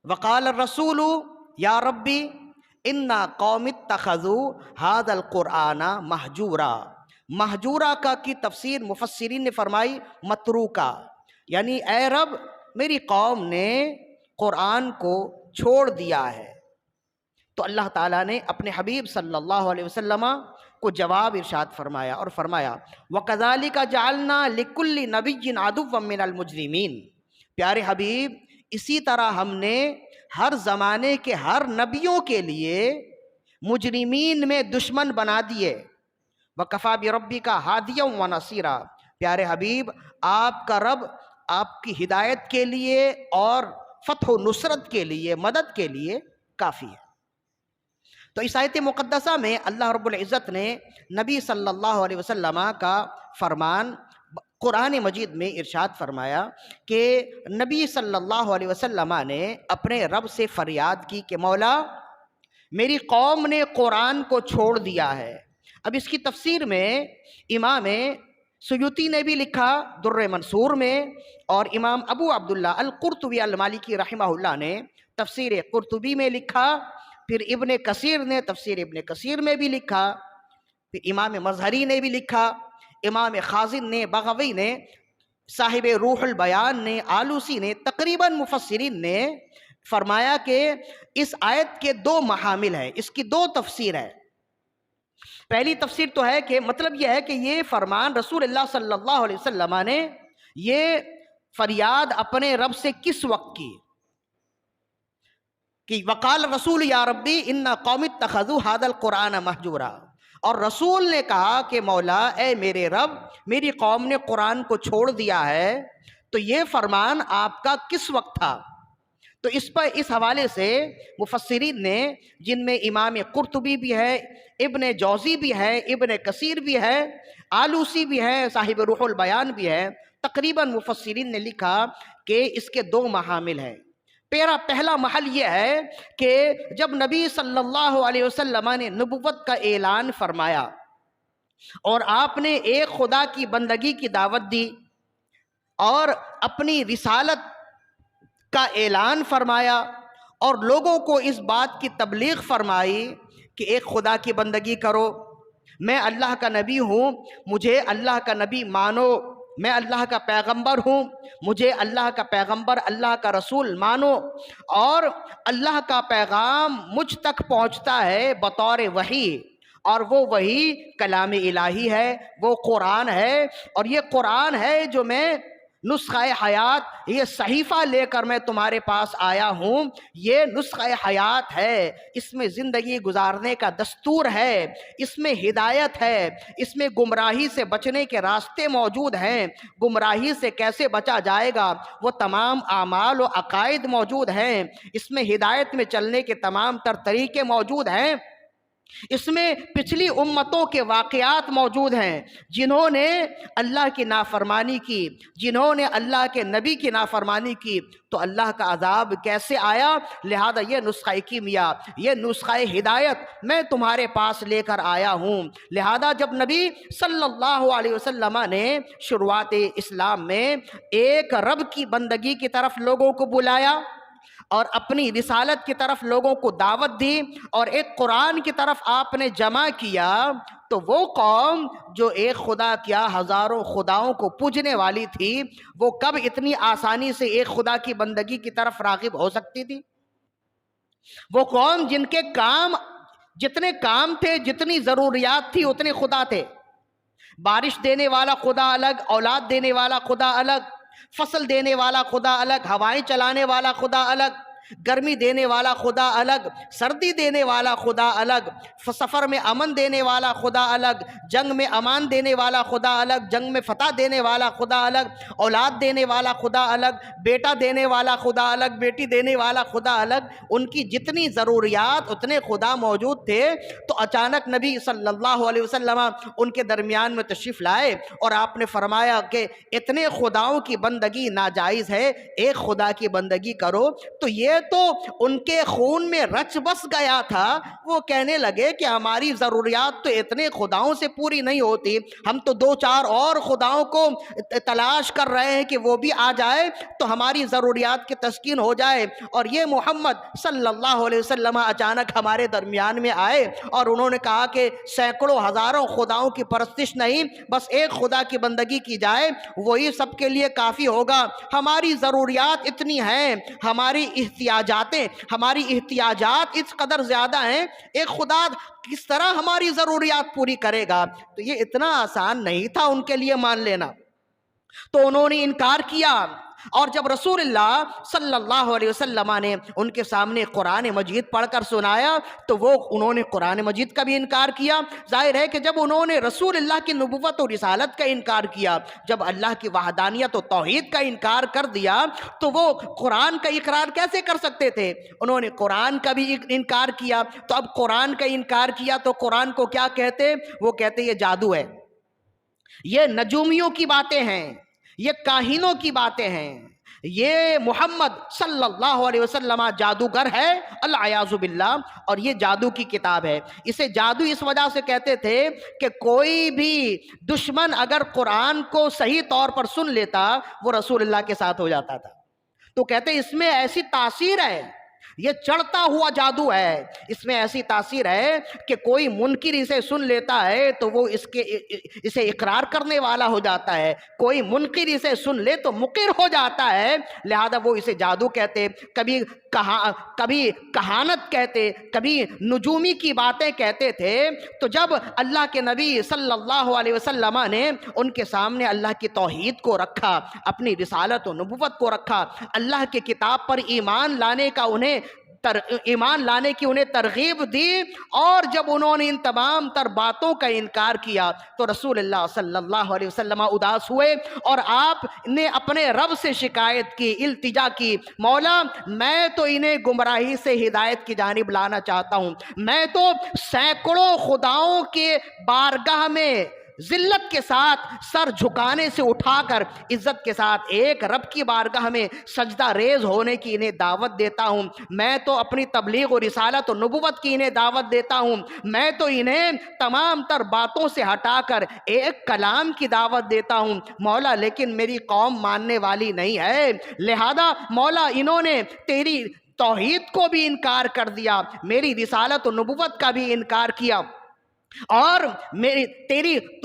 وقال الرسول یا ربی انا قوم اتخذوا ھذا القرآن مہجورا۔ مہجورا کا کی تفسیر مفسرین نے فرمائی متروکا، یعنی اے رب میری قوم نے قرآن کو چھوڑ دیا ہے۔ تو اللہ تعالیٰ نے اپنے حبیب صلی اللہ علیہ وسلم کو جواب ارشاد فرمایا اور فرمایا وَكَذَلِكَ جَعَلْنَا لِكُلِّ نَبِيٍّ عَدُوًّا مِّنَ الْمُجْرِمِينَ۔ پیارے حبیب اسی طرح ہم نے ہر زمانے کے ہر نبیوں کے لیے مجرمین میں دشمن بنا دیے۔ وَكَفَى بِرَبِّكَ هَادِيًا وَنَصِيرًا۔ پیارے حبیب آپ کا رب آپ کی ہدایت کے لیے اور فتح و نصرت کے لیے، مدد کے لیے کافی ہے۔ تو اس آیت مقدسہ میں اللہ رب العزت نے نبی صلی اللہ علیہ وسلم کا فرمان قرآن مجید میں ارشاد فرمایا کہ نبی صلی اللہ علیہ وسلم نے اپنے رب سے فریاد کی کہ مولا میری قوم نے قرآن کو چھوڑ دیا ہے۔ اب اس کی تفسیر میں امام سیوطی نے بھی لکھا در منصور میں، اور امام ابو عبداللہ القرطبی المالکی رحمہ اللہ نے تفسیر قرطبی میں لکھا، پھر ابن کثیر نے تفسیر ابن کثیر میں بھی لکھا، پھر امام مظہری نے بھی لکھا، امام خازن نے، بغوی نے، صاحب روح البیان نے، آلوسی نے، تقریباً مفسرین نے فرمایا کہ اس آیت کے دو محامل ہیں، اس کی دو تفسیر ہے۔ پہلی تفسیر تو ہے کہ مطلب یہ ہے کہ یہ فرمان رسول اللہ صلی اللہ علیہ وسلم نے یہ فریاد اپنے رب سے کس وقت کی کہ وقال رسول یا ربی ان قوم اتخذوا ھذا القرآن مہجورا، اور رسول نے کہا کہ مولا اے میرے رب میری قوم نے قرآن کو چھوڑ دیا ہے۔ تو یہ فرمان آپ کا کس وقت تھا؟ تو اس حوالے سے مفسرین نے، جن میں امام قرطبی بھی ہے، ابن جوزی بھی ہے، ابن کثیر بھی ہے، آلوسی بھی ہے، صاحب روح البیان بھی ہے، تقریباً مفسرین نے لکھا کہ اس کے دو محامل ہیں۔ پہلا محل یہ ہے کہ جب نبی صلی اللہ علیہ وسلم نے نبوت کا اعلان فرمایا اور آپ نے ایک خدا کی بندگی کی دعوت دی اور اپنی رسالت کا اعلان فرمایا اور لوگوں کو اس بات کی تبلیغ فرمائی کہ ایک خدا کی بندگی کرو، میں اللہ کا نبی ہوں، مجھے اللہ کا نبی مانو، میں اللہ کا پیغمبر ہوں، مجھے اللہ کا پیغمبر، اللہ کا رسول مانو، اور اللہ کا پیغام مجھ تک پہنچتا ہے بطور وحی، اور وہ وحی کلام الہی ہے، وہ قرآن ہے، اور یہ قرآن ہے جو میں نسخہ حیات، یہ صحیفہ لے کر میں تمہارے پاس آیا ہوں، یہ نسخہ حیات ہے، اس میں زندگی گزارنے کا دستور ہے، اس میں ہدایت ہے، اس میں گمراہی سے بچنے کے راستے موجود ہیں، گمراہی سے کیسے بچا جائے گا وہ تمام اعمال و عقائد موجود ہیں، اس میں ہدایت میں چلنے کے تمام تر طریقے موجود ہیں، اس میں پچھلی امتوں کے واقعات موجود ہیں جنہوں نے اللہ کی نافرمانی کی، جنہوں نے اللہ کے نبی کی نافرمانی کی، تو اللہ کا عذاب کیسے آیا، لہذا یہ نسخہ کیمیا، یہ نسخہ ہدایت میں تمہارے پاس لے کر آیا ہوں۔ لہذا جب نبی صلی اللہ علیہ وسلم نے شروعات اسلام میں ایک رب کی بندگی کی طرف لوگوں کو بلایا اور اپنی رسالت کی طرف لوگوں کو دعوت دی اور ایک قرآن کی طرف آپ نے جمع کیا، تو وہ قوم جو ایک خدا کیا ہزاروں خداؤں کو پوجنے والی تھی، وہ کب اتنی آسانی سے ایک خدا کی بندگی کی طرف راغب ہو سکتی تھی؟ وہ قوم جن کے کام، جتنے کام تھے، جتنی ضروریات تھی، اتنے خدا تھے۔ بارش دینے والا خدا الگ، اولاد دینے والا خدا الگ، فصل دینے والا خدا الگ، ہوائیں چلانے والا خدا الگ، گرمی دینے والا خدا الگ، سردی دینے والا خدا الگ، سفر میں امن دینے والا خدا الگ، جنگ میں امان دینے والا خدا الگ، جنگ میں فتح دینے والا خدا الگ، اولاد دینے والا خدا الگ، بیٹا دینے والا خدا الگ، بیٹی دینے والا خدا الگ۔ ان کی جتنی ضروریات اتنے خدا موجود تھے، تو اچانک نبی صلی اللہ علیہ وسلم ان کے درمیان میں تشریف لائے اور آپ نے فرمایا کہ اتنے خداؤں کی بندگی ناجائز ہے، ایک خدا کی بندگی کرو۔ تو یہ تو ان کے خون میں رچ بس گیا تھا، وہ کہنے لگے کہ ہماری ضروریات تو اتنے خداؤں سے پوری نہیں ہوتی، ہم تو 2-4 اور خداؤں کو تلاش کر رہے ہیں کہ وہ بھی آ جائے تو ہماری ضروریات کی تسکین ہو جائے۔ اور یہ محمد صلی اللہ علیہ وسلم اچانک ہمارے درمیان میں آئے اور انہوں نے کہا کہ سینکڑوں ہزاروں خداؤں کی پرستش نہیں، بس ایک خدا کی بندگی کی جائے، وہی سب کے لیے کافی ہوگا۔ ہماری ضروریات اتنی ہیں، ہماری احتیاجات اس قدر زیادہ ہیں، ایک خدا کس طرح ہماری ضروریات پوری کرے گا؟ تو یہ اتنا آسان نہیں تھا ان کے لیے مان لینا، تو انہوں نے انکار کیا۔ اور جب رسول اللہ صلی اللہ علیہ وسلم نے ان کے سامنے قرآن مجید پڑھ کر سنایا تو انہوں نے قرآن مجید کا بھی انکار کیا۔ ظاہر ہے کہ جب انہوں نے رسول اللہ کی نبوت و رسالت کا انکار کیا، جب اللہ کی وحدانیت و توحید کا انکار کر دیا تو وہ قرآن کا اقرار کیسے کر سکتے تھے؟ انہوں نے قرآن کا بھی انکار کیا۔ تو اب قرآن کا انکار کیا تو قرآن کو کیا کہتے؟ وہ کہتے یہ جادو ہے، یہ نجومیوں کی باتیں ہیں، یہ کاہنوں کی باتیں ہیں، یہ محمد صلی اللہ علیہ وسلم جادوگر ہے، العیاذ باللہ، اور یہ جادو کی کتاب ہے۔ اسے جادو اس وجہ سے کہتے تھے کہ کوئی بھی دشمن اگر قرآن کو صحیح طور پر سن لیتا وہ رسول اللہ کے ساتھ ہو جاتا تھا، تو کہتے اس میں ایسی تاثیر ہے، یہ چڑھتا ہوا جادو ہے، اس میں ایسی تاثیر ہے کہ کوئی منکر اسے سن لیتا ہے تو وہ اسے اقرار کرنے والا ہو جاتا ہے، کوئی منکر اسے سن لے تو مقر ہو جاتا ہے، لہذا وہ اسے جادو کہتے، کبھی کہانت کہتے، کبھی نجومی کی باتیں کہتے تھے۔ تو جب اللہ کے نبی صلی اللہ علیہ وسلم نے ان کے سامنے اللہ کی توحید کو رکھا، اپنی رسالت و نبوت کو رکھا، اللہ کی کتاب پر ایمان لانے کی انہیں ترغیب دی، اور جب انہوں نے ان تمام تر باتوں کا انکار کیا تو رسول اللہ صلی اللہ علیہ وسلم اداس ہوئے اور آپ نے اپنے رب سے شکایت کی، التجا کی، مولا میں تو انہیں گمراہی سے ہدایت کی جانب لانا چاہتا ہوں، میں تو سینکڑوں خداؤں کے بارگاہ میں ذلت کے ساتھ سر جھکانے سے اٹھا کر عزت کے ساتھ ایک رب کی بارگاہ میں سجدہ ریز ہونے کی انہیں دعوت دیتا ہوں، میں تو اپنی تبلیغ و رسالت و نبوت کی انہیں دعوت دیتا ہوں، میں تو انہیں تمام تر باتوں سے ہٹا کر ایک کلام کی دعوت دیتا ہوں مولا، لیکن میری قوم ماننے والی نہیں ہے، لہذا مولا انہوں نے تیری توحید کو بھی انکار کر دیا، میری رسالت و نبوت کا بھی انکار کیا، اور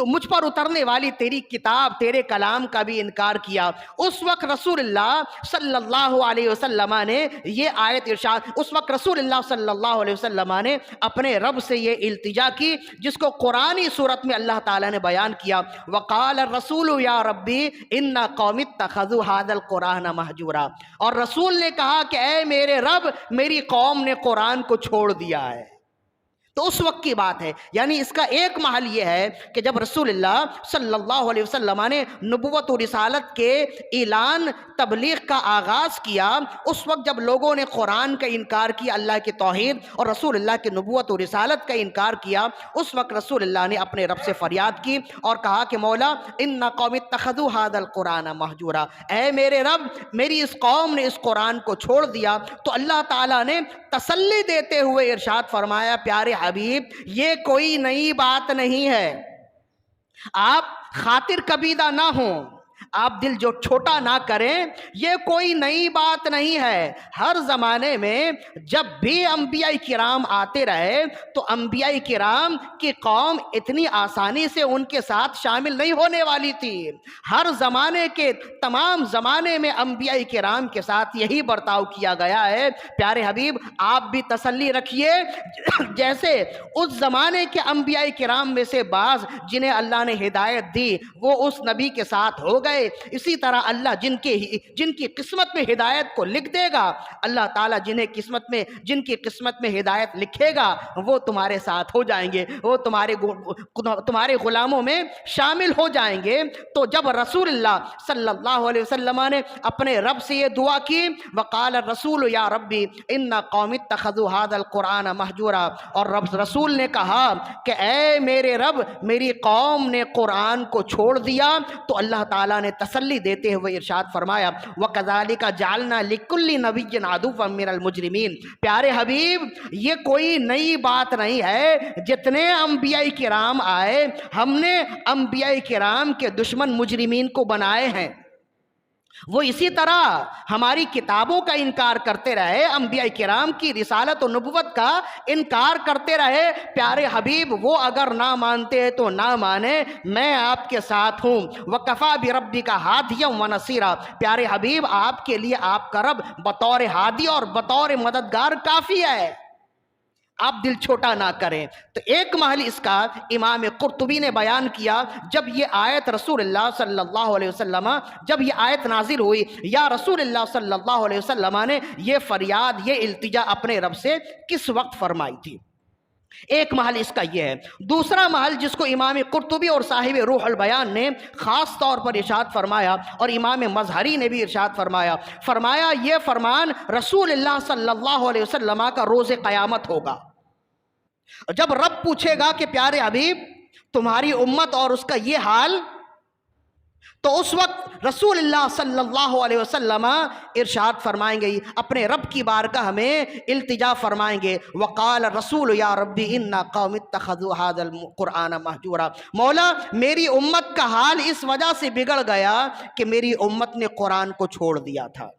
مجھ پر اترنے والی تیری کتاب، تیرے کلام کا بھی انکار کیا۔ اس وقت رسول اللہ صلی اللہ علیہ وسلم نے یہ آیت ارشاد، اس وقت رسول اللہ صلی اللہ علیہ وسلم نے اپنے رب سے یہ التجا کی جس کو قرآنی صورت میں اللہ تعالیٰ نے بیان کیا، وقال الرسول یا ربی ان قوم اتخذوا ھذا القرآن مہجورا، اور رسول نے کہا کہ اے میرے رب میری قوم نے قرآن کو چھوڑ دیا ہے۔ تو اس وقت کی بات ہے، یعنی اس کا ایک محل یہ ہے کہ جب رسول اللہ صلی اللہ علیہ وسلم نے نبوت و رسالت کے اعلان تبلیغ کا آغاز کیا، اس وقت جب لوگوں نے قرآن کا انکار کیا، اللہ کی توحید اور رسول اللہ کی نبوت و رسالت کا انکار کیا، اس وقت رسول اللہ نے اپنے رب سے فریاد کی اور کہا کہ مولا ان قوم اتخذوا ھذا القرآن مہجورا، اے میرے رب میری اس قوم نے اس قرآن کو چھوڑ دیا۔ تو اللہ تعالیٰ نے تسلی دیتے ہوئے ارشاد فرمایا، پیارے حبیب یہ کوئی نئی بات نہیں ہے، آپ خاطر کبیدہ نہ ہوں، آپ دل جو چھوٹا نہ کریں، یہ کوئی نئی بات نہیں ہے، ہر زمانے میں جب بھی انبیاء کرام آتے رہے تو انبیاء کرام کی قوم اتنی آسانی سے ان کے ساتھ شامل نہیں ہونے والی تھی، ہر زمانے کے تمام زمانے میں انبیاء کرام کے ساتھ یہی برتاؤ کیا گیا ہے۔ پیارے حبیب آپ بھی تسلی رکھیے، جیسے اس زمانے کے انبیاء کرام میں سے بعض جنہیں اللہ نے ہدایت دی وہ اس نبی کے ساتھ ہو گئے، اسی طرح اللہ جن کی قسمت میں ہدایت کو لکھ دے گا، اللہ تعالیٰ جن کی قسمت میں ہدایت لکھے گا وہ تمہارے ساتھ ہو جائیں گے، وہ تمہارے غلاموں میں شامل ہو جائیں گے۔ تو جب رسول اللہ صلی اللہ علیہ وسلم نے اپنے رب سے یہ دعا کی، وقال الرسول یا ربی ان قوم اتخذوا ھذا القرآن مہجورا، اور رسول نے کہا کہ اے میرے رب میری قوم نے قرآن کو چھوڑ دیا، تو اللہ تعالیٰ نے نے تسلی دیتے ہوئے ارشاد فرمایا وَكَذَلِكَ جَعَلْنَا لِكُلِّ نَبِيٍّ عَدُوًّا مِّنَ الْمُجْرِمِينَ۔ پیارے حبیب یہ کوئی نئی بات نہیں ہے، جتنے انبیاء کرام آئے ہم نے انبیاء کرام کے دشمن مجرمین کو بنائے ہیں۔ وہ اسی طرح ہماری کتابوں کا انکار کرتے رہے، انبیاء کرام کی رسالت و نبوت کا انکار کرتے رہے۔ پیارے حبیب وہ اگر نہ مانتے ہیں تو نہ مانے، میں آپ کے ساتھ ہوں۔ وَكَفَى بِرَبِّكَ هَادِيًا وَنَصِيرًا۔ پیارے حبیب آپ کے لیے آپ کا رب بطور ہادی اور بطور مددگار کافی ہے، آپ دل چھوٹا نہ کریں۔ تو ایک محل اس کا امام قرطبی نے بیان کیا، جب یہ آیت رسول اللہ صلی اللہ علیہ وسلم جب یہ آیت نازل ہوئی، یا رسول اللہ صلی اللہ علیہ وسلم نے یہ فریاد، یہ التجا اپنے رب سے کس وقت فرمائی تھی؟ ایک محل اس کا یہ ہے۔ دوسرا محل جس کو امام قرطبی اور صاحب روح البیان نے خاص طور پر ارشاد فرمایا، اور امام مظہری نے بھی ارشاد فرمایا یہ فرمان رسول اللہ صلی اللہ علیہ وسلم کا روز قیامت ہوگا۔ جب رب پوچھے گا کہ پیارے حبیب تمہاری امت اور اس کا یہ حال، تو اس وقت رسول اللہ صلی اللہ علیہ وسلم ارشاد فرمائیں گے، اپنے رب کی بارگاہ میں التجا فرمائیں گے، وقال الرسول یا ربی ان قوم اتخذوا هذا القرآن مہجورا۔ مولا میری امت کا حال اس وجہ سے بگڑ گیا کہ میری امت نے قرآن کو چھوڑ دیا تھا۔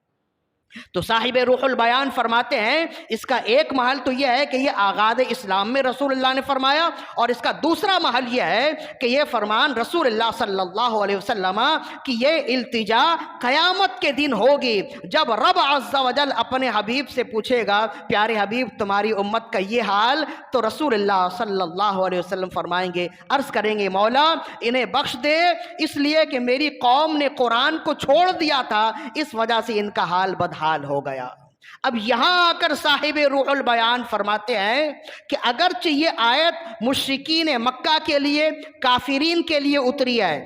تو صاحب روح البیان فرماتے ہیں اس کا ایک محل تو یہ ہے کہ یہ آغاز اسلام میں رسول اللہ نے فرمایا، اور اس کا دوسرا محل یہ ہے کہ یہ فرمان رسول اللہ صلی اللہ علیہ وسلم کی یہ التجا قیامت کے دن ہوگی، جب رب عز و جل اپنے حبیب سے پوچھے گا پیارے حبیب تمہاری امت کا یہ حال، تو رسول اللہ صلی اللہ علیہ وسلم فرمائیں گے، عرض کریں گے مولا انہیں بخش دے، اس لیے کہ میری قوم نے قرآن کو چھوڑ دیا تھا، اس وجہ سے ان کا حال بدحال ہو گیا۔ اب یہاں آ کر صاحب روح البیان فرماتے ہیں کہ اگرچہ یہ آیت مشرکین مکہ کے لیے، کافرین کے لیے اتری ہے،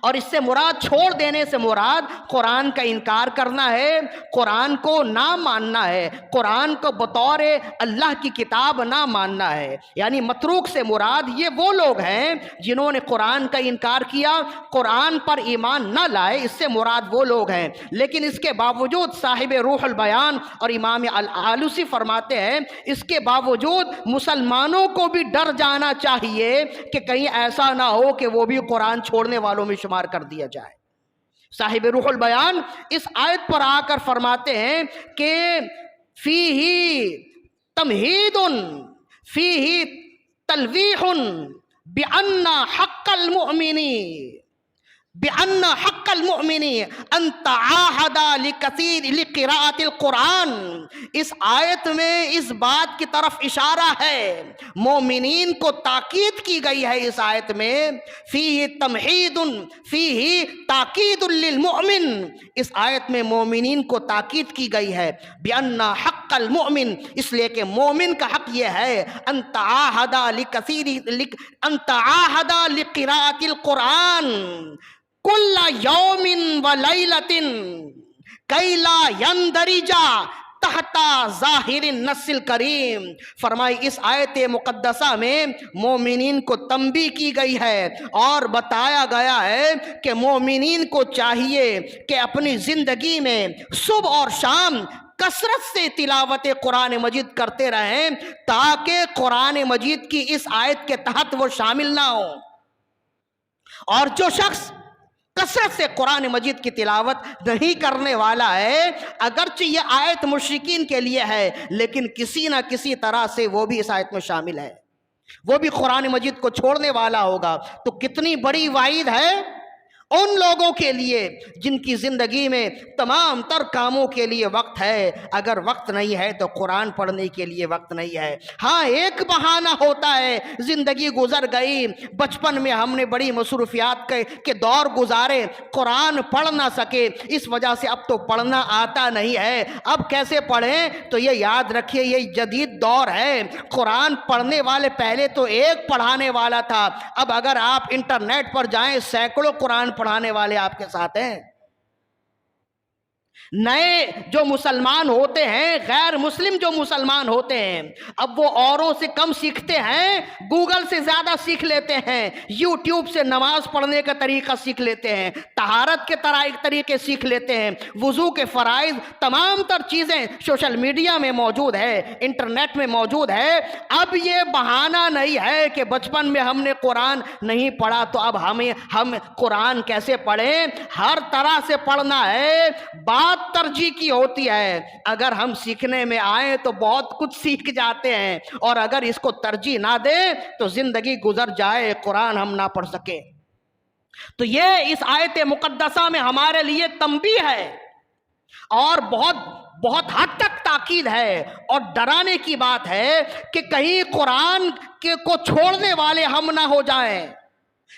اور اس سے مراد چھوڑ دینے سے مراد قرآن کا انکار کرنا ہے، قرآن کو نہ ماننا ہے، قرآن کو بطور اللہ کی کتاب نہ ماننا ہے، یعنی متروک سے مراد یہ وہ لوگ ہیں جنہوں نے قرآن کا انکار کیا، قرآن پر ایمان نہ لائے، اس سے مراد وہ لوگ ہیں۔ لیکن اس کے باوجود صاحب روح البیان اور امام العالوسی فرماتے ہیں اس کے باوجود مسلمانوں کو بھی ڈر جانا چاہیے کہ کہیں ایسا نہ ہو کہ وہ بھی قرآن چھوڑنے والوں میں شمار کر دیا جائے۔ صاحب روح البیان اس آیت پر آ کر فرماتے ہیں کہ فیہ تمہید فیہ تلویح بأن حق المؤمن ان تعاہد لقراءۃ القرآن۔ اس آیت میں اس بات کی طرف اشارہ ہے، مومنین کو تاکید کی گئی ہے اس آیت میں، فیہ تمہید فیہ تاکید للمؤمن، اس آیت میں مومنین کو تاکید کی گئی ہے، بأن حق المؤمن، اس لیے کہ مومن کا حق یہ ہے ان تعاہد لقراءۃ القرآن کل یوم و لیلۃ کی لا یندرجا تحت ظاہر النص الکریم۔ فرمائی اس آیت مقدسہ میں مومنین کو تنبیہ کی گئی ہے اور بتایا گیا ہے کہ مومنین کو چاہیے کہ اپنی زندگی میں صبح اور شام کثرت سے تلاوت قرآن مجید کرتے رہیں، تاکہ قرآن مجید کی اس آیت کے تحت وہ شامل نہ ہوں۔ اور جو شخص کثرت سے قرآن مجید کی تلاوت نہیں کرنے والا ہے، اگرچہ یہ آیت مشرکین کے لیے ہے، لیکن کسی نہ کسی طرح سے وہ بھی اس آیت میں شامل ہے، وہ بھی قرآن مجید کو چھوڑنے والا ہوگا۔ تو کتنی بڑی وعید ہے ان لوگوں کے لیے جن کی زندگی میں تمام تر کاموں کے لیے وقت ہے، اگر وقت نہیں ہے تو قرآن پڑھنے کے لیے وقت نہیں ہے۔ ہاں ایک بہانہ ہوتا ہے، زندگی گزر گئی، بچپن میں ہم نے بڑی مصروفیات کے دور گزارے، قرآن پڑھ نہ سکے، اس وجہ سے اب تو پڑھنا آتا نہیں ہے، اب کیسے پڑھیں؟ تو یہ یاد رکھیے یہ جدید دور ہے، قرآن پڑھنے والے پہلے تو ایک پڑھانے والا تھا، اب اگر آپ انٹرنیٹ پر جائیں سینکڑوں قرآن پڑھانے والے آپ کے ساتھ ہیں۔ نئے جو مسلمان ہوتے ہیں، غیر مسلم جو مسلمان ہوتے ہیں، اب وہ اوروں سے کم سیکھتے ہیں، گوگل سے زیادہ سیکھ لیتے ہیں، یوٹیوب سے نماز پڑھنے کا طریقہ سیکھ لیتے ہیں، طہارت کے طریقے سیکھ لیتے ہیں، وضو کے فرائض، تمام تر چیزیں سوشل میڈیا میں موجود ہے، انٹرنیٹ میں موجود ہے۔ اب یہ بہانہ نہیں ہے کہ بچپن میں ہم نے قرآن نہیں پڑھا تو اب ہم قرآن کیسے پڑھیں؟ ہر طرح سے پڑھنا ہے۔ بات ترجیح کی ہوتی ہے، اگر ہم سیکھنے میں آئیں تو بہت کچھ سیکھ جاتے ہیں، اور اگر اس کو ترجیح نہ دیں تو زندگی گزر جائے، قرآن ہم نہ پڑھ سکے۔ تو یہ اس آیت مقدسہ میں ہمارے لیے تنبیہ ہے، اور بہت حد تک تاکید ہے اور ڈرانے کی بات ہے کہ کہیں قرآن کو چھوڑنے والے ہم نہ ہو جائیں،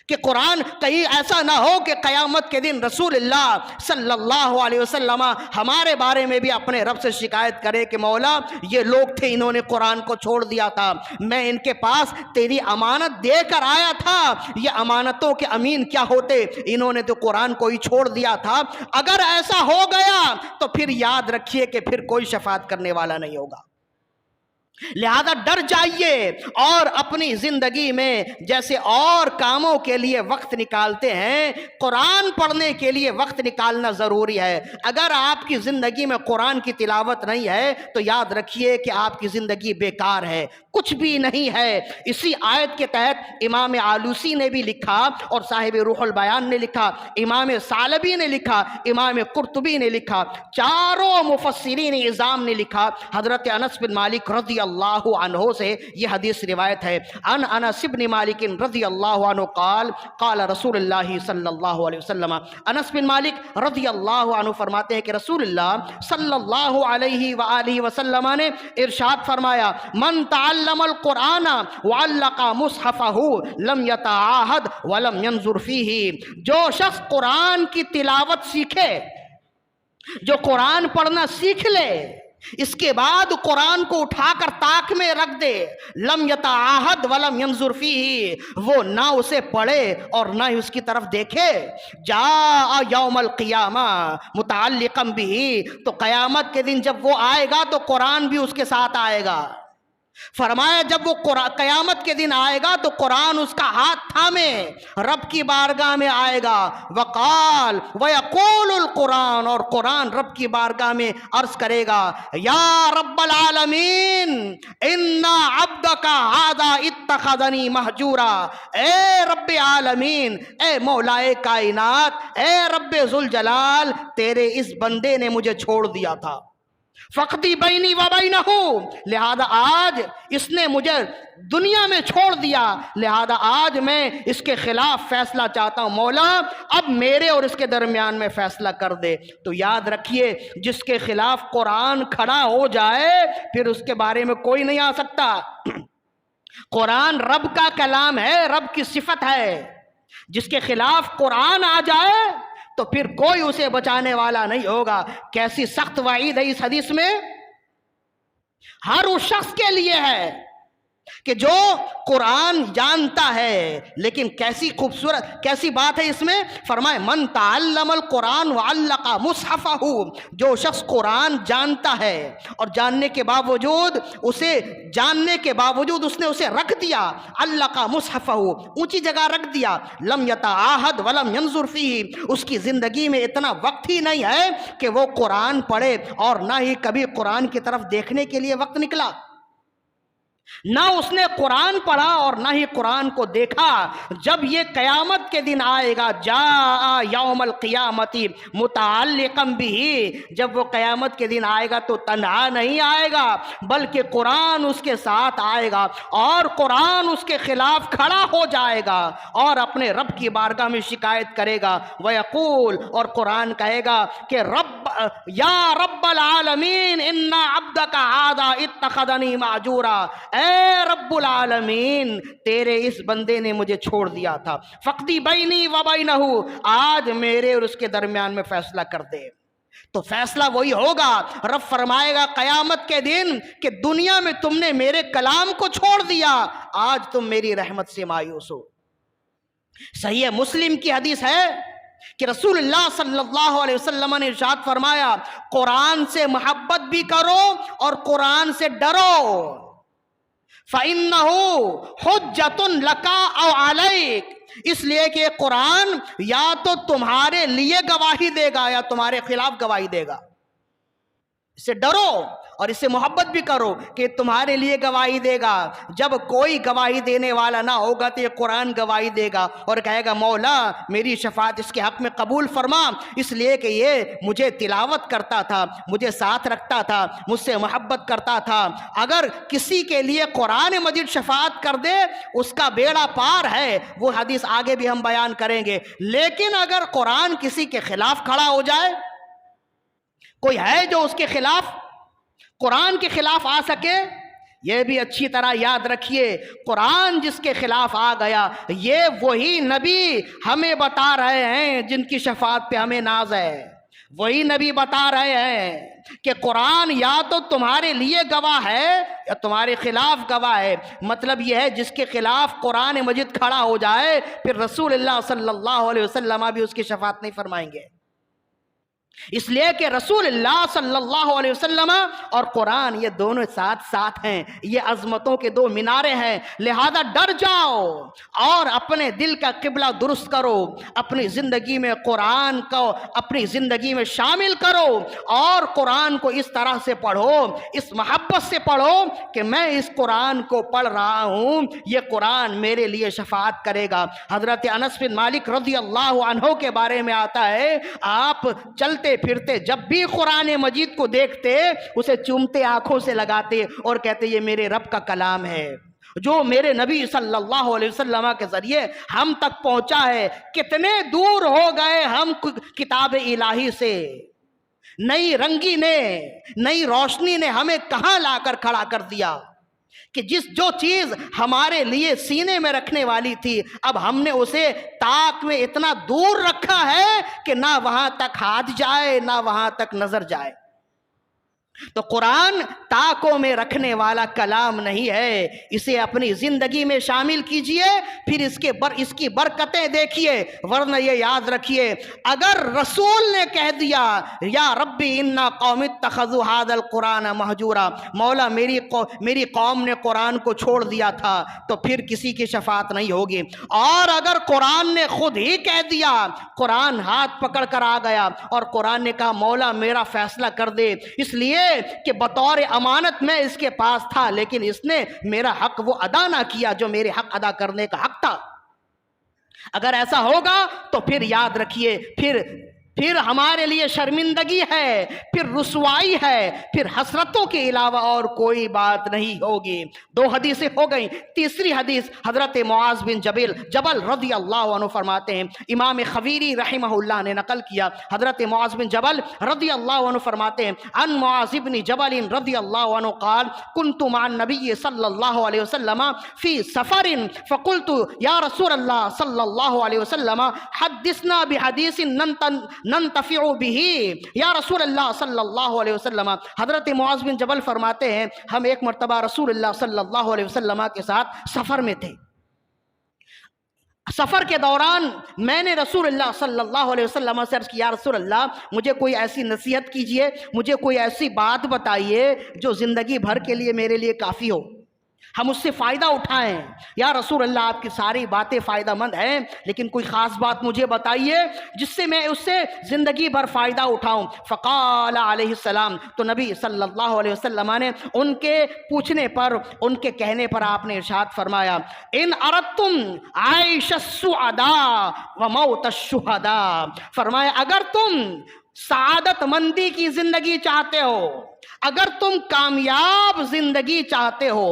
کہ قرآن کہیں ایسا نہ ہو کہ قیامت کے دن رسول اللہ صلی اللہ علیہ وسلم ہمارے بارے میں بھی اپنے رب سے شکایت کرے کہ مولا یہ لوگ تھے، انہوں نے قرآن کو چھوڑ دیا تھا، میں ان کے پاس تیری امانت دے کر آیا تھا، یہ امانتوں کے امین کیا ہوتے، انہوں نے تو قرآن کو ہی چھوڑ دیا تھا۔ اگر ایسا ہو گیا تو پھر یاد رکھیے کہ پھر کوئی شفاعت کرنے والا نہیں ہوگا۔ لہذا ڈر جائیے، اور اپنی زندگی میں جیسے اور کاموں کے لیے وقت نکالتے ہیں، قرآن پڑھنے کے لیے وقت نکالنا ضروری ہے۔ اگر آپ کی زندگی میں قرآن کی تلاوت نہیں ہے تو یاد رکھیے کہ آپ کی زندگی بیکار ہے، کچھ بھی نہیں ہے۔ اسی آیت کے تحت امام آلوسی نے بھی لکھا، اور صاحب روح البیان نے لکھا، امام ثعلبی نے لکھا، امام قرطبی نے لکھا، چاروں مفسرین اعظام نے لکھا، حضرت انس بن مالک رضی اللہ عنہ سے یہ حدیث روایت ہے، ان انس بن مالک رضی اللہ عنہ قال قال رسول اللہ صلی اللہ علیہ وسلم، انس بن مالک رضی اللہ عنہ فرماتے ہیں کہ رسول اللہ صلی اللہ علیہ وآلہ وسلم نے ارشاد فرمایا، من تعلم القرآن وعلق مصحفہ لم یتعاہد ولم ینظر فیہ، جو شخص قرآن کی تلاوت سیکھے، جو قرآن پڑھنا سیکھ لے، اس کے بعد قرآن کو اٹھا کر طاق میں رکھ دے، لم یتعاہد ولم ینظر فیہ، وہ نہ اسے پڑھے اور نہ ہی اس کی طرف دیکھے، جاء یوم القیامہ متعلقا بہ، تو قیامت کے دن جب وہ آئے گا تو قرآن بھی اس کے ساتھ آئے گا۔ فرمایا جب وہ قیامت کے دن آئے گا تو قرآن اس کا ہاتھ تھامے رب کی بارگاہ میں آئے گا، وقال ویقول القرآن، اور قرآن رب کی بارگاہ میں عرض کرے گا، یا رب العالمین ان عبدک ھذا اتخذنی مہجورا، اے رب عالمین، اے مولائے کائنات، اے رب ذوالجلال، تیرے اس بندے نے مجھے چھوڑ دیا تھا، فقدی بینی و بینہ، لہذا آج اس نے مجھے دنیا میں چھوڑ دیا، لہذا آج میں اس کے خلاف فیصلہ چاہتا ہوں، مولا اب میرے اور اس کے درمیان میں فیصلہ کر دے۔ تو یاد رکھیے جس کے خلاف قرآن کھڑا ہو جائے پھر اس کے بارے میں کوئی نہیں آ سکتا۔ قرآن رب کا کلام ہے، رب کی صفت ہے، جس کے خلاف قرآن آ جائے تو پھر کوئی اسے بچانے والا نہیں ہوگا۔ کیسی سخت وعید ہے اس حدیث میں، ہر اس شخص کے لیے ہے کہ جو قرآن جانتا ہے، لیکن کیسی خوبصورت کیسی بات ہے اس میں، فرمائے من تعلم القرآن وعلق مصحفہ، جو شخص قرآن جانتا ہے اور جاننے کے باوجود اس نے اسے رکھ دیا، علق مصحفہ، اونچی جگہ رکھ دیا، لم یتعاہد ولم ینظر فیہ، اس کی زندگی میں اتنا وقت ہی نہیں ہے کہ وہ قرآن پڑھے، اور نہ ہی کبھی قرآن کی طرف دیکھنے کے لیے وقت نکلا، نہ اس نے قرآن پڑھا اور نہ ہی قرآن کو دیکھا۔ جب یہ قیامت کے دن آئے گا، جاء یوم القیامت متعلقا بہ، جب وہ قیامت کے دن آئے گا تو تنہا نہیں آئے گا بلکہ قرآن اس کے ساتھ آئے گا، اور قرآن اس کے خلاف کھڑا ہو جائے گا اور اپنے رب کی بارگاہ میں شکایت کرے گا، ویقول، اور قرآن کہے گا کہ یا رب العالمین ان عبدک ھذا اتخذنی مہجورا، اے رب العالمین تیرے اس بندے نے مجھے چھوڑ دیا تھا، فقدی بینی و بینہ، آج میرے اور اس کے درمیان میں فیصلہ کر دے۔ تو فیصلہ وہی ہوگا، رب فرمائے گا قیامت کے دن کہ دنیا میں تم نے میرے کلام کو چھوڑ دیا، آج تم میری رحمت سے مایوس ہو۔ صحیح مسلم کی حدیث ہے کہ رسول اللہ صلی اللہ علیہ وسلم نے ارشاد فرمایا قرآن سے محبت بھی کرو اور قرآن سے ڈرو، فَإِنَّهُ حُجَّةٌ لَكَ أَوْ عَلَيْكَ، اس لیے کہ قرآن یا تو تمہارے لیے گواہی دے گا یا تمہارے خلاف گواہی دے گا۔ اس سے ڈرو اور اس سے محبت بھی کرو کہ تمہارے لیے گواہی دے گا۔ جب کوئی گواہی دینے والا نہ ہوگا تو یہ قرآن گواہی دے گا اور کہے گا مولا میری شفاعت اس کے حق میں قبول فرما، اس لیے کہ یہ مجھے تلاوت کرتا تھا، مجھے ساتھ رکھتا تھا، مجھ سے محبت کرتا تھا۔ اگر کسی کے لیے قرآن مجید شفاعت کر دے اس کا بیڑا پار ہے، وہ حدیث آگے بھی ہم بیان کریں گے۔ لیکن اگر قرآن کسی کے خلاف کھڑا ہو جائے، کوئی ہے جو اس کے خلاف قرآن کے خلاف آ سکے، یہ بھی اچھی طرح یاد رکھیے، قرآن جس کے خلاف آ گیا یہ وہی نبی ہمیں بتا رہے ہیں جن کی شفاعت پہ ہمیں ناز ہے، وہی نبی بتا رہے ہیں کہ قرآن یا تو تمہارے لیے گواہ ہے یا تمہارے خلاف گواہ ہے۔ مطلب یہ ہے جس کے خلاف قرآن مجید کھڑا ہو جائے پھر رسول اللہ صلی اللہ علیہ وسلم بھی اس کی شفاعت نہیں فرمائیں گے، اس لیے کہ رسول اللہ صلی اللہ علیہ وسلم اور قرآن یہ دونوں ساتھ ساتھ ہیں، یہ عظمتوں کے دو مینارے ہیں۔ لہذا ڈر جاؤ اور اپنے دل کا قبلہ درست کرو، اپنی زندگی میں قرآن کو اپنی زندگی میں شامل کرو اور قرآن کو اس طرح سے پڑھو، اس محبت سے پڑھو کہ میں اس قرآن کو پڑھ رہا ہوں، یہ قرآن میرے لیے شفاعت کرے گا۔ حضرت انس بن مالک رضی اللہ عنہ کے بارے میں آتا ہے، آپ چلتے پھرتے جب بھی قرآن مجید کو دیکھتے اسے چومتے، آنکھوں سے لگاتے اور کہتے یہ میرے رب کا کلام ہے جو میرے نبی صلی اللہ علیہ وسلم کے ذریعے ہم تک پہنچا ہے۔ کتنے دور ہو گئے ہم کتاب الہی سے، نئی رنگی نے، نئی روشنی نے ہمیں کہاں لا کر کھڑا کر دیا کہ جو چیز ہمارے لیے سینے میں رکھنے والی تھی اب ہم نے اسے طاق میں اتنا دور رکھا ہے کہ نہ وہاں تک ہاتھ جائے نہ وہاں تک نظر جائے۔ تو قرآن طاقوں میں رکھنے والا کلام نہیں ہے، اسے اپنی زندگی میں شامل کیجئے، پھر اس کی برکتیں دیکھیے۔ ورنہ یہ یاد رکھیے اگر رسول نے کہہ دیا یا ربی انا قوم اتخذوا ھذا القرآن مہجورا، مولا میری قوم نے قرآن کو چھوڑ دیا تھا، تو پھر کسی کی شفاعت نہیں ہوگی۔ اور اگر قرآن نے خود ہی کہہ دیا، قرآن ہاتھ پکڑ کر آ گیا اور قرآن نے کہا مولا میرا فیصلہ کر دے، اس لیے کہ بطور امانت میں اس کے پاس تھا لیکن اس نے میرا حق وہ ادا نہ کیا جو میرے حق ادا کرنے کا حق تھا، اگر ایسا ہوگا تو پھر یاد رکھیے پھر ہمارے لیے شرمندگی ہے، پھر رسوائی ہے، پھر حسرتوں کے علاوہ اور کوئی بات نہیں ہوگی۔ دو حدیثیں ہو گئیں، تیسری حدیث حضرت معاذ بن جبل رضی اللہ عنہ فرماتے ہیں، امام خبیری رحمہ اللہ نے نقل کیا، حضرت معاذ بن جبل رضی اللہ عنہ فرماتے ہیں ان معاذ بن جبل رضی اللہ عنہ قال كنت مع النبي صلی اللہ علیہ وسلم فی سفر فقلت یا رسول اللہ صلی اللہ علیہ وسلم حدثنا بحدیث ننتفع به، یا رسول اللہ صلی اللہ علیہ وسلم، حضرت معاذ بن جبل فرماتے ہیں ہم ایک مرتبہ رسول اللہ صلی اللہ علیہ وسلم کے ساتھ سفر میں تھے، سفر کے دوران میں نے رسول اللہ صلی اللہ علیہ وسلم سے عرض کیا یا رسول اللہ مجھے کوئی ایسی نصیحت کیجئے، مجھے کوئی ایسی بات بتائیے جو زندگی بھر کے لیے میرے لیے کافی ہو، ہم اس سے فائدہ اٹھائیں۔ یا رسول اللہ آپ کی ساری باتیں فائدہ مند ہیں لیکن کوئی خاص بات مجھے بتائیے جس سے میں اس سے زندگی بھر فائدہ اٹھاؤں۔ فقال علیہ السلام، تو نبی صلی اللہ علیہ وسلم نے ان کے پوچھنے پر، ان کے کہنے پر آپ نے ارشاد فرمایا ان اردتم عیش السعداء وموت الشہداء، فرمایا اگر تم سعادت مندی کی زندگی چاہتے ہو، اگر تم کامیاب زندگی چاہتے ہو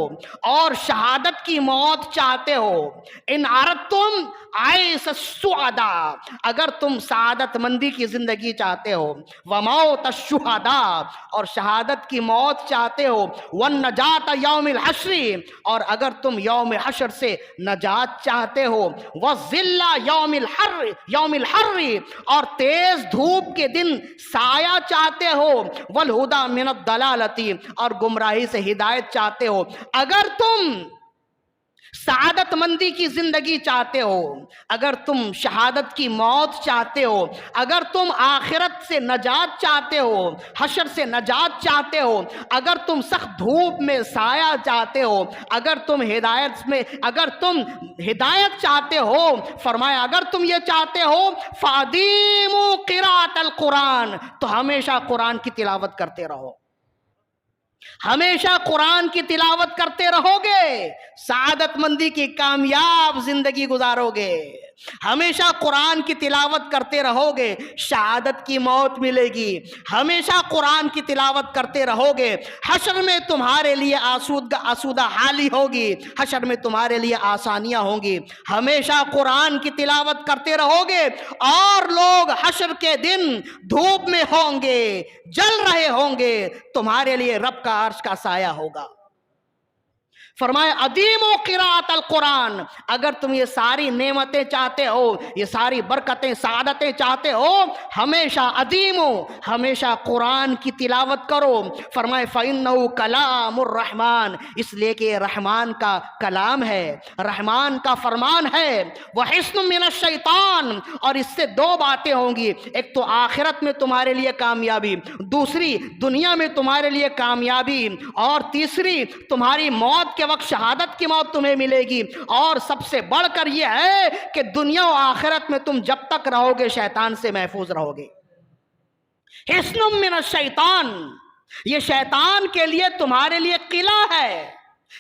اور شہادت کی موت چاہتے ہو، ان اردتم عیش السعداء، اگر تم سعادت مندی کی زندگی چاہتے ہو، وموت الشہداء، اور شہادت کی موت چاہتے ہو، والنجات یوم الحشر، اور اگر تم یوم حشر سے نجات چاہتے ہو، والظل یوم الحر، اور تیز دھوپ کے دن سایہ چاہتے ہو، والہدی من الضلالۃ، اور گمراہی سے ہدایت چاہتے ہو، اگر تم سعادت مندی کی زندگی چاہتے ہو، اگر تم شہادت کی موت چاہتے ہو، اگر تم آخرت سے نجات چاہتے ہو، حشر سے نجات چاہتے ہو، اگر تم سخت دھوپ میں سایہ چاہتے ہو، اگر تم ہدایت چاہتے ہو، فرمایا اگر تم یہ چاہتے ہو فَأَدِيمُوا قِرَاءَةَ الْقُرْآنِ، تو ہمیشہ قرآن کی تلاوت کرتے رہو، ہمیشہ قرآن کی تلاوت کرتے رہو گے، سعادت مندی کی کامیاب زندگی گزارو گے۔ ہمیشہ قرآن کی تلاوت کرتے رہو گے، شہادت کی موت ملے گی۔ ہمیشہ قرآن کی تلاوت کرتے رہو گے، حشر میں تمہارے لیے آسودہ حالی ہوگی، حشر میں تمہارے لیے آسانیاں ہوں گی۔ ہمیشہ قرآن کی تلاوت کرتے رہو گے اور لوگ حشر کے دن دھوپ میں ہوں گے، جل رہے ہوں گے، تمہارے لیے رب کا عرش کا سایہ ہوگا۔ فرمایا ادیموا قراءۃ القرآن، اگر تم یہ ساری نعمتیں چاہتے ہو، یہ ساری برکتیں سعادتیں چاہتے ہو، ہمیشہ ہمیشہ قرآن کی تلاوت کرو۔ فرمائے فإنہ کلام الرحمن، اس لیے کہ یہ رحمان کا کلام ہے، رحمان کا فرمان ہے۔ وحصن من الشیطان، اور اس سے دو باتیں ہوں گی، ایک تو آخرت میں تمہارے لیے کامیابی، دوسری دنیا میں تمہارے لیے کامیابی، اور تیسری تمہاری موت کے وقت شہادت کی موت تمہیں ملے گی، اور سب سے بڑھ کر یہ ہے کہ دنیا و آخرت میں تم جب تک رہو گے شیطان سے محفوظ رہو گے۔ حصن من الشیطان، یہ شیطان کے لیے تمہارے لیے قلعہ ہے،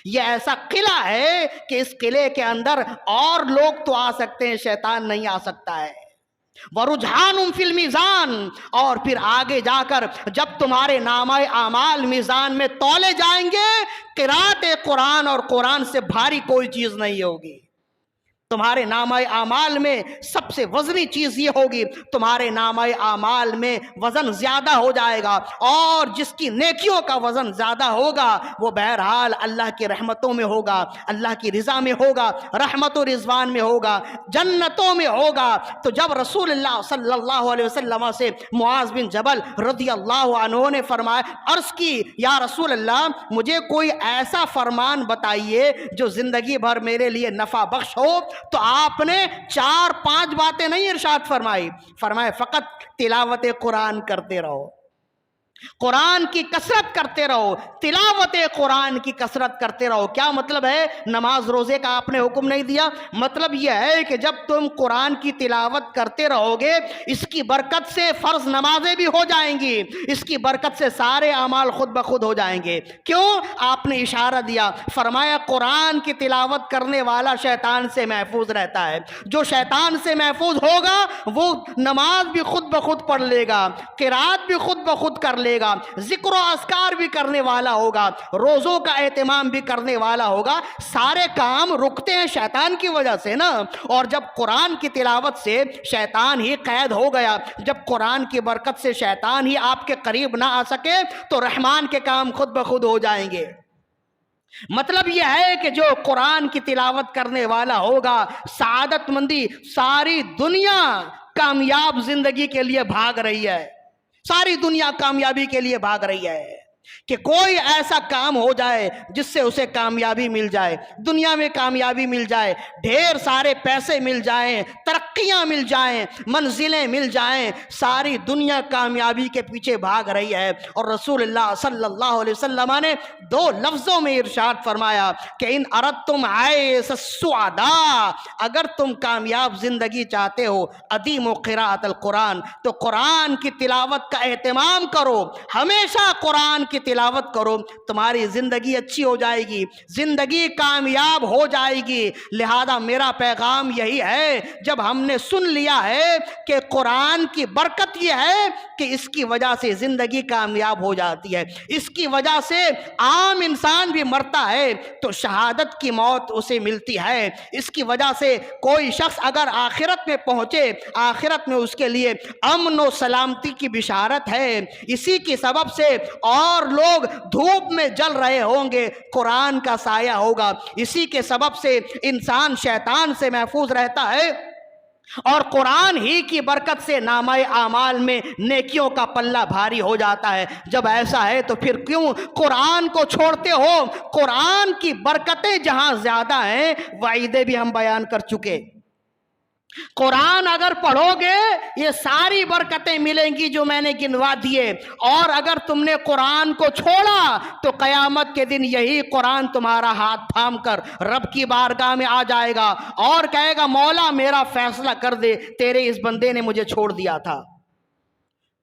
یہ ایسا قلعہ ہے کہ اس قلعے کے اندر اور لوگ تو آ سکتے ہیں، شیطان نہیں آ سکتا ہے۔ وَرُجْحَانٌ فِي الْمِيزَانِ، اور پھر آگے جا کر جب تمہارے نامہ اعمال میزان میں تولے جائیں گے، قرأت قرآن اور قرآن سے بھاری کوئی چیز نہیں ہوگی۔ تمہارے نامہ اعمال میں سب سے وزنی چیز یہ ہوگی، تمہارے نامہ اعمال میں وزن زیادہ ہو جائے گا، اور جس کی نیکیوں کا وزن زیادہ ہوگا وہ بہرحال اللہ کی رحمتوں میں ہوگا، اللہ کی رضا میں ہوگا، رحمت و رضوان میں ہوگا، جنتوں میں ہوگا۔ تو جب رسول اللہ صلی اللہ علیہ وسلم سے معاذ بن جبل رضی اللہ عنہ نے فرمایا، عرض کی یا رسول اللہ مجھے کوئی ایسا فرمان بتائیے جو زندگی بھر میرے لیے نفع بخش ہو، تو آپ نے 4-5 باتیں نہیں ارشاد فرمائی، فرمایا فقط تلاوت قرآن کرتے رہو، قرآن کی کثرت کرتے رہو، تلاوت قرآن کی کثرت کرتے رہو۔ کیا مطلب ہے؟ نماز روزے کا آپ نے حکم نہیں دیا، مطلب یہ ہے کہ جب تم قرآن کی تلاوت کرتے رہو گے، اس کی برکت سے فرض نمازیں بھی ہو جائیں گی، اس کی برکت سے سارے اعمال خود بخود ہو جائیں گے۔ کیوں؟ آپ نے اشارہ دیا، فرمایا قرآن کی تلاوت کرنے والا شیطان سے محفوظ رہتا ہے، جو شیطان سے محفوظ ہوگا وہ نماز بھی خود بخود پڑھ لے گا، قرات بھی خود بخود کر لے گا، ذکر و اذکار بھی کرنے والا ہوگا، روزوں کا اہتمام بھی کرنے والا ہوگا۔ سارے کام رکتے ہیں شیطان کی وجہ سے نا، اور جب قرآن کی تلاوت سے شیطان ہی قید ہو گیا، جب قرآن کی برکت سے شیطان ہی آپ کے قریب نہ آ سکے، تو رحمان کے کام خود بخود ہو جائیں گے۔ مطلب یہ ہے کہ جو قرآن کی تلاوت کرنے والا ہوگا، سعادت مندی، ساری دنیا کامیاب زندگی کے لیے بھاگ رہی ہے، ساری دنیا کامیابی کے لیے بھاگ رہی ہے کہ کوئی ایسا کام ہو جائے جس سے اسے کامیابی مل جائے، دنیا میں کامیابی مل جائے، ڈھیر سارے پیسے مل جائیں، ترقیاں مل جائیں، منزلیں مل جائیں، ساری دنیا کامیابی کے پیچھے بھاگ رہی ہے۔ اور رسول اللہ صلی اللہ علیہ وسلم نے 2 لفظوں میں ارشاد فرمایا کہ ان اردتم عیش السعداء، اگر تم کامیاب زندگی چاہتے ہو، ادیموا قراءۃ القرآن، تو قرآن کی تلاوت کا اہتمام کرو، ہمیشہ قرآن کی تلاوت کرو، تمہاری زندگی اچھی ہو جائے گی، زندگی کامیاب ہو جائے گی۔ لہذا میرا پیغام یہی ہے، جب ہم نے سن لیا ہے کہ قرآن کی برکت یہ ہے کہ اس کی وجہ سے زندگی کامیاب ہو جاتی ہے، اس کی وجہ سے عام انسان بھی مرتا ہے تو شہادت کی موت اسے ملتی ہے، اس کی وجہ سے کوئی شخص اگر آخرت میں پہنچے، آخرت میں اس کے لیے امن و سلامتی کی بشارت ہے، اسی کی سبب سے اور لوگ دھوپ میں جل رہے ہوں گے، قرآن کا سایہ ہوگا، اسی کے سبب سے انسان شیطان سے محفوظ رہتا ہے، اور قرآن ہی کی برکت سے نامہ اعمال میں نیکیوں کا پلہ بھاری ہو جاتا ہے۔ جب ایسا ہے تو پھر کیوں قرآن کو چھوڑتے ہو؟ قرآن کی برکتیں جہاں زیادہ ہیں، وعیدیں بھی ہم بیان کر چکے۔ قرآن اگر پڑھو گے یہ ساری برکتیں ملیں گی جو میں نے گنوا دیے، اور اگر تم نے قرآن کو چھوڑا تو قیامت کے دن یہی قرآن تمہارا ہاتھ تھام کر رب کی بارگاہ میں آ جائے گا اور کہے گا مولا میرا فیصلہ کر دے، تیرے اس بندے نے مجھے چھوڑ دیا تھا۔